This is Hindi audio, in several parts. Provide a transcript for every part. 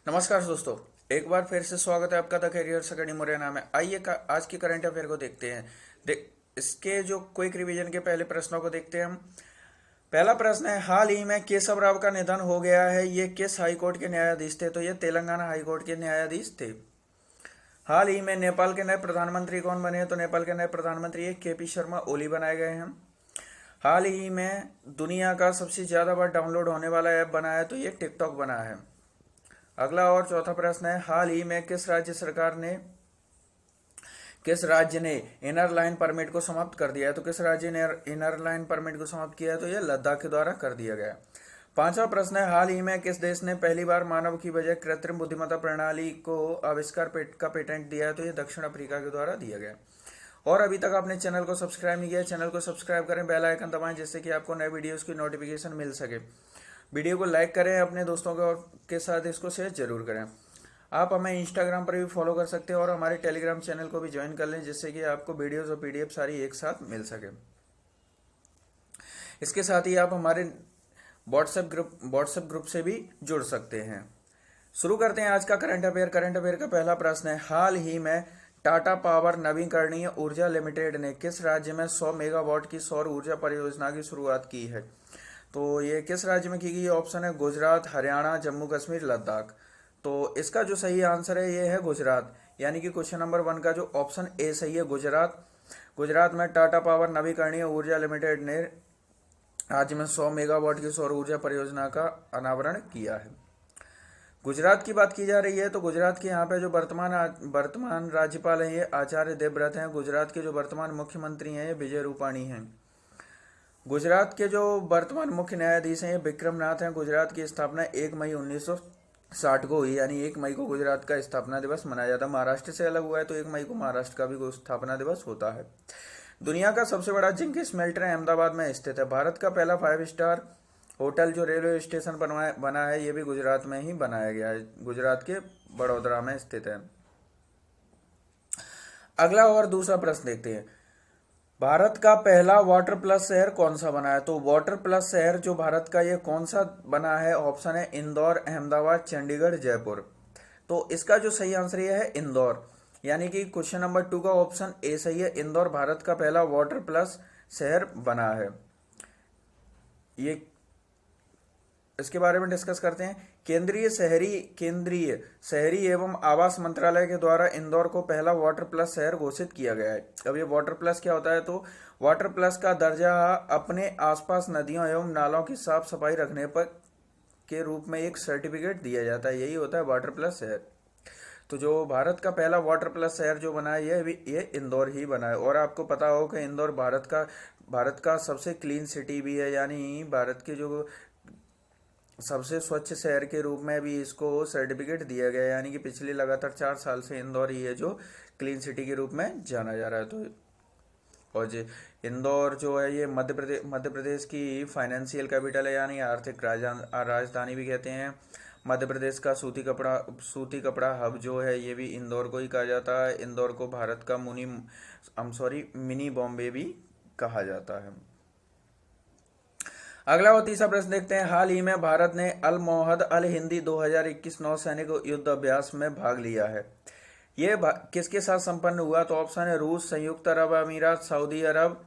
नमस्कार दोस्तों। एक बार फिर से स्वागत है आपका द करियर अकेडमी मुरैना में। आइए आज की करंट अफेयर को देखते हैं। इसके जो क्विक रिवीजन के पहले प्रश्नों को देखते हैं हम। पहला प्रश्न है, हाल ही में केशव राव का निधन हो गया है, ये किस हाई कोर्ट के न्यायाधीश थे? तो ये तेलंगाना हाई कोर्ट के न्यायाधीश थे। हाल ही में नेपाल के नए प्रधानमंत्री कौन बने हैं? तो नेपाल के नए प्रधानमंत्री केपी शर्मा ओली बनाए गए हैं। हाल ही में दुनिया का सबसे ज्यादा बार डाउनलोड होने वाला ऐप बना है, तो ये टिकटॉक बना है। अगला और चौथा प्रश्न है, हाल ही में किस राज्य ने इनर लाइन परमिट को समाप्त कर दिया है? तो किस राज्य ने इनर लाइन परमिट को समाप्त किया है? तो यह लद्दाख के द्वारा कर दिया गया। पांचवा प्रश्न है, हाल ही में किस देश ने पहली बार मानव की बजाय कृत्रिम बुद्धिमत्ता प्रणाली को आविष्कार का पेटेंट दिया है? तो यह दक्षिण अफ्रीका के द्वारा दिया गया। और अभी तक आपने चैनल को सब्सक्राइब नहीं किया, चैनल को सब्सक्राइब करें, बेल आइकन दबाएं, जिससे कि आपको नए वीडियोस की नोटिफिकेशन मिल सके। वीडियो को लाइक करें, अपने दोस्तों के साथ इसको शेयर जरूर करें। आप हमें इंस्टाग्राम पर भी फॉलो कर सकते हैं और हमारे टेलीग्राम चैनल को भी ज्वाइन कर लें, जिससे कि आपको वीडियोस और पीडीएफ सारी एक साथ मिल सके। इसके साथ ही आप हमारे व्हाट्सएप ग्रुप से भी जुड़ सकते हैं। शुरू करते हैं आज का करंट अफेयर। करंट अफेयर का पहला प्रश्न है, हाल ही में टाटा पावर नवीकरणीय ऊर्जा लिमिटेड ने किस राज्य में 100 मेगावाट की सौर ऊर्जा परियोजना की शुरुआत की है? तो ये किस राज्य में की गई? ऑप्शन है गुजरात, हरियाणा, जम्मू कश्मीर, लद्दाख। तो इसका जो सही आंसर है ये है गुजरात, यानी कि क्वेश्चन नंबर 1 का जो ऑप्शन ए सही है, गुजरात। गुजरात में टाटा पावर नवीकरणीय ऊर्जा लिमिटेड ने राज्य में 100 मेगावाट की सौर ऊर्जा परियोजना का अनावरण किया है। गुजरात की बात की जा रही है तो गुजरात के यहाँ पे जो वर्तमान राज्यपाल हैं ये आचार्य देवव्रत हैं। गुजरात के जो वर्तमान मुख्यमंत्री हैं ये विजय रूपाणी हैं। गुजरात के जो वर्तमान मुख्य न्यायाधीश हैं ये विक्रम नाथ हैं। गुजरात की स्थापना 1 मई 1960 को हुई, यानी 1 मई को गुजरात का स्थापना दिवस मनाया जाता है। महाराष्ट्र से अलग हुआ है तो 1 मई को महाराष्ट्र का भी स्थापना दिवस होता है। दुनिया का सबसे बड़ा जिंक स्मेल्टर अहमदाबाद में स्थित है। भारत का पहला 5 स्टार होटल जो रेलवे स्टेशन बना है ये भी गुजरात में ही बनाया गया है, गुजरात के बड़ोदरा में स्थित है। अगला और दूसरा प्रश्न देखते हैं, भारत का पहला वाटर प्लस शहर कौन सा बना है? तो वाटर प्लस शहर जो भारत का ये कौन सा बना है? ऑप्शन है इंदौर, अहमदाबाद, चंडीगढ़, जयपुर। तो इसका जो सही आंसर ये है इंदौर, यानी कि क्वेश्चन नंबर 2 का ऑप्शन ए सही है। इंदौर भारत का पहला वाटर प्लस शहर बना है। ये इसके बारे में डिस्कस करते हैं। केंद्रीय शहरी एवं आवास मंत्रालय के द्वारा इंदौर को पहला वाटर प्लस शहर घोषित किया गया है। अब ये वाटर प्लस क्या होता है? तो वाटर प्लस का दर्जा अपने आसपास नदियों एवं नालों की साफ सफाई रखने पर के रूप में एक सर्टिफिकेट दिया जाता है, यही होता है वाटर प्लस शहर। तो जो भारत का पहला वाटर प्लस शहर जो बना है ये इंदौर ही बना है। और आपको पता हो कि इंदौर भारत का सबसे क्लीन सिटी भी है, यानी भारत के जो सबसे स्वच्छ शहर के रूप में भी इसको सर्टिफिकेट दिया गया है, यानी कि पिछले लगातार 4 साल से इंदौर ही है जो क्लीन सिटी के रूप में जाना जा रहा है। तो और जो इंदौर जो है ये मध्य प्रदेश की फाइनेंशियल कैपिटल है, यानी आर्थिक राजधानी भी कहते हैं। मध्य प्रदेश का सूती कपड़ा हब जो है ये भी इंदौर को ही कहा जाता है। इंदौर को भारत का मिनी बॉम्बे भी कहा जाता है। अगला और तीसरा प्रश्न देखते हैं, हाल ही में भारत ने अल मोहद अल हिंदी 2021 नौसैनिक युद्ध अभ्यास में भाग लिया है। ये किसके साथ संपन्न हुआ? तो ऑप्शन है रूस, संयुक्त अरब अमीरात, सऊदी अरब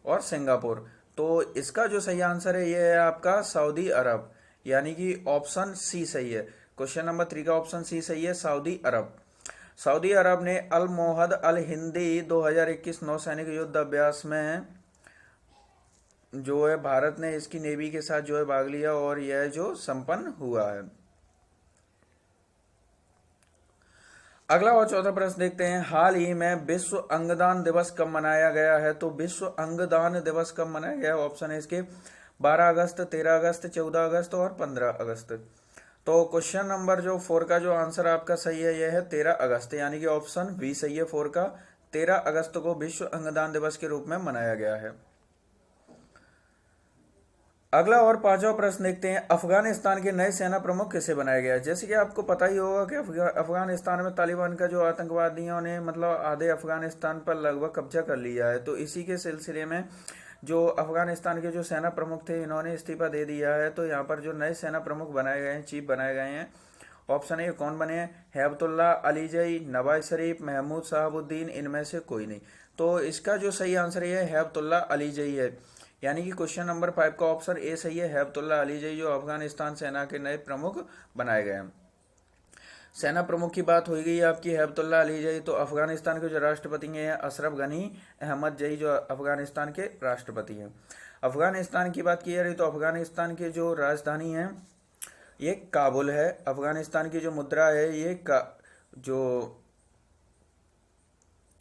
और सिंगापुर। तो इसका जो सही आंसर है ये है आपका सऊदी अरब, यानी कि ऑप्शन सी सही है। क्वेश्चन नंबर 3 का ऑप्शन सी सही है, सऊदी अरब। सऊदी अरब ने अल मोहद अल हिंदी 2021 नौसैनिक युद्ध अभ्यास में जो है भारत ने इसकी नेवी के साथ जो है भाग लिया और यह जो संपन्न हुआ है। अगला और चौथा प्रश्न देखते हैं, हाल ही में विश्व अंगदान दिवस कब मनाया गया है? तो विश्व अंगदान दिवस कब मनाया गया? ऑप्शन है इसके 12 अगस्त, 13 अगस्त, 14 अगस्त और 15 अगस्त। तो क्वेश्चन नंबर जो 4 का जो आंसर आपका सही है यह है 13 अगस्त, यानी कि ऑप्शन बी सही है 4 का। 13 अगस्त को विश्व अंगदान दिवस के रूप में मनाया गया है। अगला और पांचवा प्रश्न देखते हैं, अफगानिस्तान के नए सेना प्रमुख किसे बनाया गया? जैसे कि आपको पता ही होगा कि अफगानिस्तान में तालिबान का जो आतंकवादियों ने मतलब आधे अफगानिस्तान पर लगभग कब्जा कर लिया है। तो इसी के सिलसिले में जो अफगानिस्तान के जो सेना प्रमुख थे इन्होंने इस्तीफा दे दिया है। तो यहाँ पर जो नए सेना प्रमुख बनाए गए हैं, चीफ बनाए गए हैं, ऑप्शन ए कौन बने हैं? हैबतुल्ला अलीजई, नवाज शरीफ, महमूद शहाबुद्दीन, इनमें से कोई नहीं। तो इसका जो सही आंसर ये है हैबतुल्ला अलीजई है। यानी कि क्वेश्चन नंबर 5 का ऑप्शन ए सही है, हैबतुल्ला अलीजई जो अफगानिस्तान सेना के नए प्रमुख बनाए गए हैं। सेना प्रमुख की बात हो गई आपकी हैबतुल्ला अलीजई। तो अफगानिस्तान के जो राष्ट्रपति हैं अशरफ गनी अहमद जई जो अफगानिस्तान के राष्ट्रपति हैं। अफगानिस्तान की बात की जा रही तो अफगानिस्तान की जो राजधानी है ये काबुल है। अफगानिस्तान की जो मुद्रा है ये जो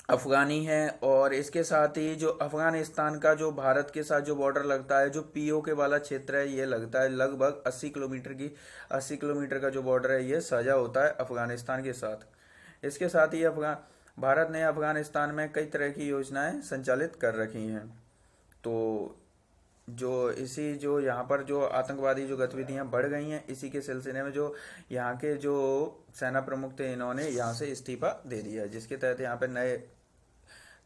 अफगानी है। और इसके साथ ही जो अफगानिस्तान का जो भारत के साथ जो बॉर्डर लगता है, जो पीओके वाला क्षेत्र है, ये लगता है लगभग 80 किलोमीटर का जो बॉर्डर है ये साझा होता है अफगानिस्तान के साथ। इसके साथ ही भारत ने अफगानिस्तान में कई तरह की योजनाएं संचालित कर रखी हैं। तो जो यहाँ पर जो आतंकवादी जो गतिविधियां बढ़ गई हैं, इसी के सिलसिले में जो यहाँ के जो सेना प्रमुख थे इन्होंने यहाँ से इस्तीफा दे दिया, जिसके तहत यहाँ पे नए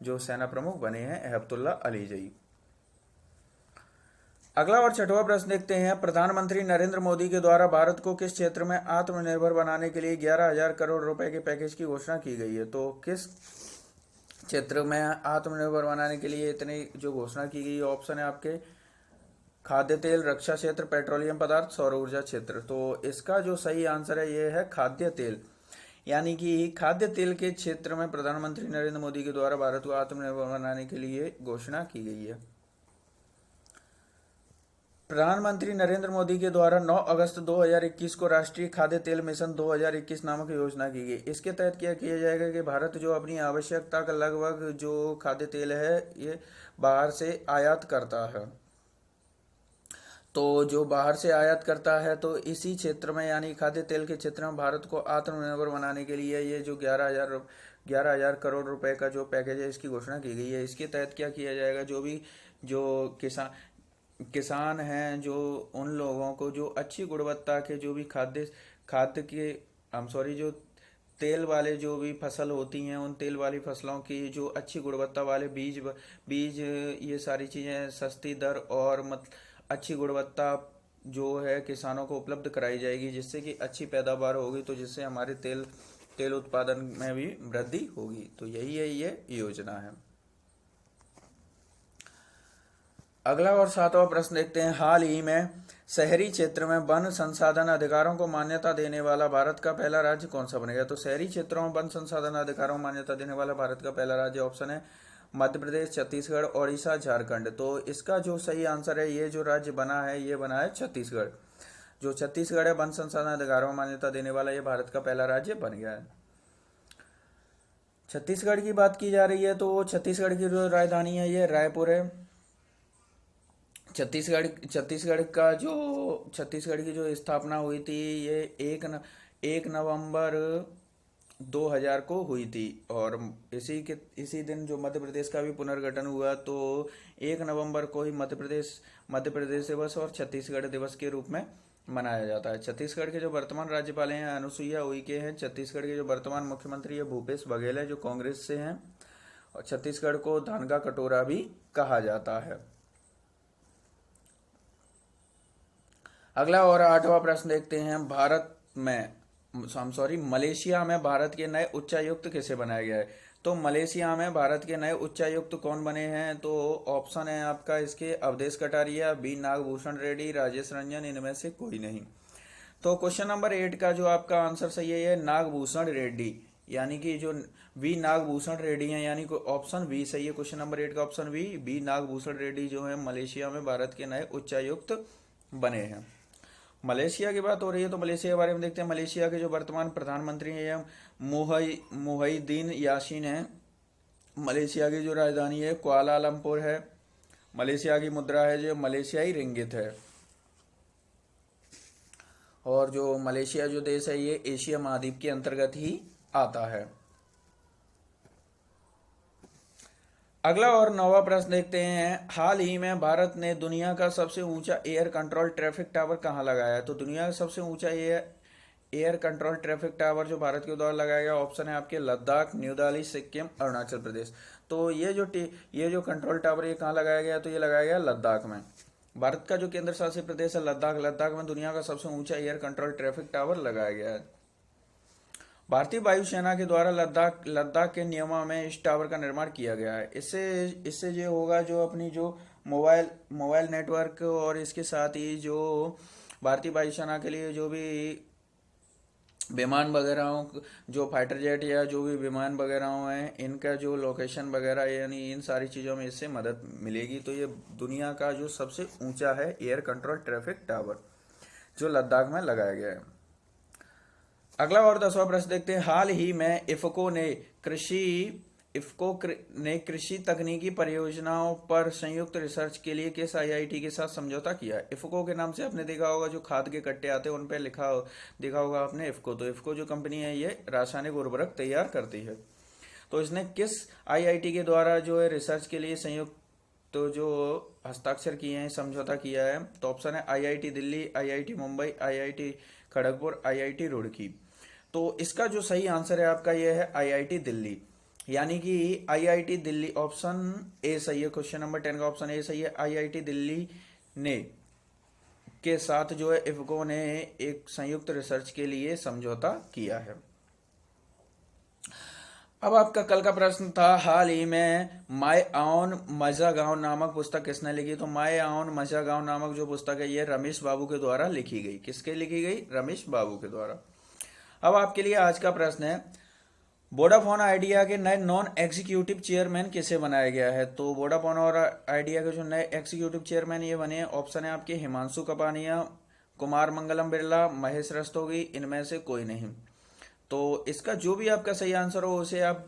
जो सेना प्रमुख बने हैं हैबतुल्ला अलीजई। अगला और छठवां प्रश्न देखते हैं, प्रधानमंत्री नरेंद्र मोदी के द्वारा भारत को किस क्षेत्र में आत्मनिर्भर बनाने के लिए 11,000 करोड़ रुपए के पैकेज की घोषणा की गई है? तो किस क्षेत्र में आत्मनिर्भर बनाने के लिए इतनी जो घोषणा की गई है? ऑप्शन है आपके खाद्य तेल, रक्षा क्षेत्र, पेट्रोलियम पदार्थ, सौर ऊर्जा क्षेत्र। तो इसका जो सही आंसर है ये है खाद्य तेल। यानी कि खाद्य तेल के क्षेत्र में प्रधानमंत्री नरेंद्र मोदी के द्वारा भारत को आत्मनिर्भर बनाने के लिए घोषणा की गई है। प्रधानमंत्री नरेंद्र मोदी के द्वारा 9 अगस्त 2021 को राष्ट्रीय खाद्य तेल मिशन 2021 नामक योजना की गई। इसके तहत क्या किया जाएगा कि भारत जो अपनी आवश्यकता का लगभग जो खाद्य तेल है ये बाहर से आयात करता है। तो जो बाहर से आयात करता है तो इसी क्षेत्र में यानी खाद्य तेल के क्षेत्र में भारत को आत्मनिर्भर बनाने के लिए ये जो 11,000 करोड़ रुपए का जो पैकेज है इसकी घोषणा की गई है। इसके तहत क्या किया जाएगा, जो किसान हैं, जो उन लोगों को जो अच्छी गुणवत्ता के जो भी खाद्य के जो तेल वाले जो भी फसल होती हैं उन तेल वाली फसलों की जो अच्छी गुणवत्ता वाले बीज ये सारी चीज़ें सस्ती दर और अच्छी गुणवत्ता जो है किसानों को उपलब्ध कराई जाएगी, जिससे कि अच्छी पैदावार होगी, तो जिससे हमारे तेल उत्पादन में भी वृद्धि होगी। तो यही है ये योजना है। अगला और 7वां प्रश्न देखते हैं, हाल ही में शहरी क्षेत्र में वन संसाधन अधिकारों को मान्यता देने वाला भारत का पहला राज्य कौन सा बनेगा? तो शहरी क्षेत्रों में वन संसाधन अधिकारों को मान्यता देने वाला भारत का पहला राज्य ऑप्शन है मध्य प्रदेश, छत्तीसगढ़, ओडिशा, झारखंड। तो इसका जो सही आंसर है ये जो राज्य बना है ये बना है छत्तीसगढ़। जो छत्तीसगढ़ है वन संसाधन अधिकारों को मान्यता देने वाला ये भारत का पहला राज्य बन गया है। छत्तीसगढ़ की बात की जा रही है तो छत्तीसगढ़ की जो राजधानी है ये रायपुर है। छत्तीसगढ़ की जो स्थापना हुई थी ये 1 नवंबर 2000 को हुई थी। और इसी दिन जो मध्य प्रदेश का भी पुनर्गठन हुआ तो 1 नवंबर को ही मध्य प्रदेश दिवस और छत्तीसगढ़ दिवस के रूप में मनाया जाता है। छत्तीसगढ़ के जो वर्तमान राज्यपाल हैं अनुसुईया उइके हैं। छत्तीसगढ़ के जो वर्तमान मुख्यमंत्री है भूपेश बघेल है जो कांग्रेस से हैं। और छत्तीसगढ़ को धान का कटोरा भी कहा जाता है। अगला और 8वां प्रश्न देखते हैं, मलेशिया में भारत के नए उच्चायुक्त किसे बनाया गया है? तो मलेशिया में भारत के नए उच्चायुक्त कौन बने हैं? तो ऑप्शन है आपका इसके अवधेश कटारिया, बी नागभूषण रेड्डी, राजेश रंजन, इनमें से कोई नहीं। तो क्वेश्चन नंबर 8 का जो आपका आंसर सही है नागभूषण रेड्डी, यानी कि जो वी नागभूषण रेड्डी हैं, यानी कि ऑप्शन बी सही है। क्वेश्चन नंबर 8 का ऑप्शन बी नागभूषण रेड्डी जो है मलेशिया में भारत के नए उच्चायुक्त बने हैं। मलेशिया की बात हो रही है तो मलेशिया के बारे में देखते हैं। मलेशिया के जो वर्तमान प्रधानमंत्री हैं मुहिद्दीन यासीन हैं। मलेशिया की जो राजधानी है कुआलालंपुर है। मलेशिया की मुद्रा है जो मलेशियाई रिंगित है। और जो मलेशिया जो देश है ये एशिया महाद्वीप के अंतर्गत ही आता है। अगला और 9वां प्रश्न देखते हैं, हाल ही में भारत ने दुनिया का सबसे ऊंचा एयर कंट्रोल ट्रैफिक टावर कहां लगाया है? तो दुनिया का सबसे ऊंचा एयर कंट्रोल ट्रैफिक टावर जो भारत के द्वारा लगाया गया ऑप्शन है आपके लद्दाख, न्यू दिल्ली, सिक्किम, अरुणाचल प्रदेश। तो ये जो कंट्रोल टावर ये कहाँ लगाया गया? तो ये लगाया गया लद्दाख में। भारत का जो केंद्र शासित प्रदेश है लद्दाख में दुनिया का सबसे ऊंचा एयर कंट्रोल ट्रैफिक टावर लगाया गया है। भारतीय वायुसेना के द्वारा लद्दाख लद्दाख के नियमा में इस टावर का निर्माण किया गया है। इससे इससे ये होगा, जो अपनी जो मोबाइल मोबाइल नेटवर्क और इसके साथ ही जो भारतीय वायुसेना के लिए जो भी विमान वगैरह हो, जो फाइटर जेट या जो भी विमान वगैरह हैं, इनका जो लोकेशन वगैरह यानी इन सारी चीज़ों में इससे मदद मिलेगी। तो ये दुनिया का जो सबसे ऊंचा है एयर कंट्रोल ट्रैफिक टावर, जो लद्दाख में लगाया गया है। अगला और 10वां प्रश्न देखते हैं। हाल ही में इफ़को ने कृषि तकनीकी परियोजनाओं पर संयुक्त रिसर्च के लिए किस आईआईटी के साथ समझौता किया है? इफ़को के नाम से आपने देखा होगा, जो खाद के कट्टे आते हैं उन पे देखा होगा आपने इफ़को। तो इफ़को जो कंपनी है ये रासायनिक उर्वरक तैयार करती है। तो इसने किस आईआईटी के द्वारा जो है रिसर्च के लिए संयुक्त तो जो हस्ताक्षर किए हैं, समझौता किया है? तो ऑप्शन है IIT Delhi, IIT Mumbai, IIT Kharagpur, IIT Roorkee. तो इसका जो सही आंसर है आपका ये है आईआईटी दिल्ली, यानी कि आईआईटी दिल्ली ऑप्शन ए सही है। क्वेश्चन नंबर 10 का ऑप्शन ए सही है। आईआईटी दिल्ली ने के साथ जो है इफ़को ने एक संयुक्त रिसर्च के लिए समझौता किया है। अब आपका कल का प्रश्न था, हाल ही में माय ऑन मजा गांव नामक पुस्तक किसने लिखी? तो माय ऑन मजा गांव नामक जो पुस्तक है ये रमेश बाबू के द्वारा लिखी गई। किसके लिखी गई? रमेश बाबू के द्वारा। अब आपके लिए आज का प्रश्न है, वोडाफोन आइडिया के नए नॉन एग्जीक्यूटिव चेयरमैन किसे बनाया गया है? तो वोडाफोन और आइडिया के जो नए एग्जीक्यूटिव चेयरमैन ये बने हैं, ऑप्शन है आपके हिमांशु कपानिया, कुमार मंगलम बिरला, महेश रस्तोगी, इनमें से कोई नहीं। तो इसका जो भी आपका सही आंसर हो उसे आप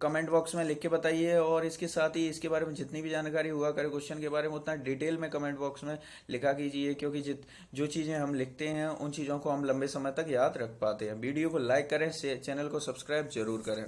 कमेंट बॉक्स में लिख के बताइए, और इसके साथ ही इसके बारे में जितनी भी जानकारी हुआ करे क्वेश्चन के बारे में उतना डिटेल में कमेंट बॉक्स में लिखा कीजिए, क्योंकि जो चीज़ें हम लिखते हैं उन चीज़ों को हम लंबे समय तक याद रख पाते हैं। वीडियो को लाइक करें, चैनल को सब्सक्राइब जरूर करें।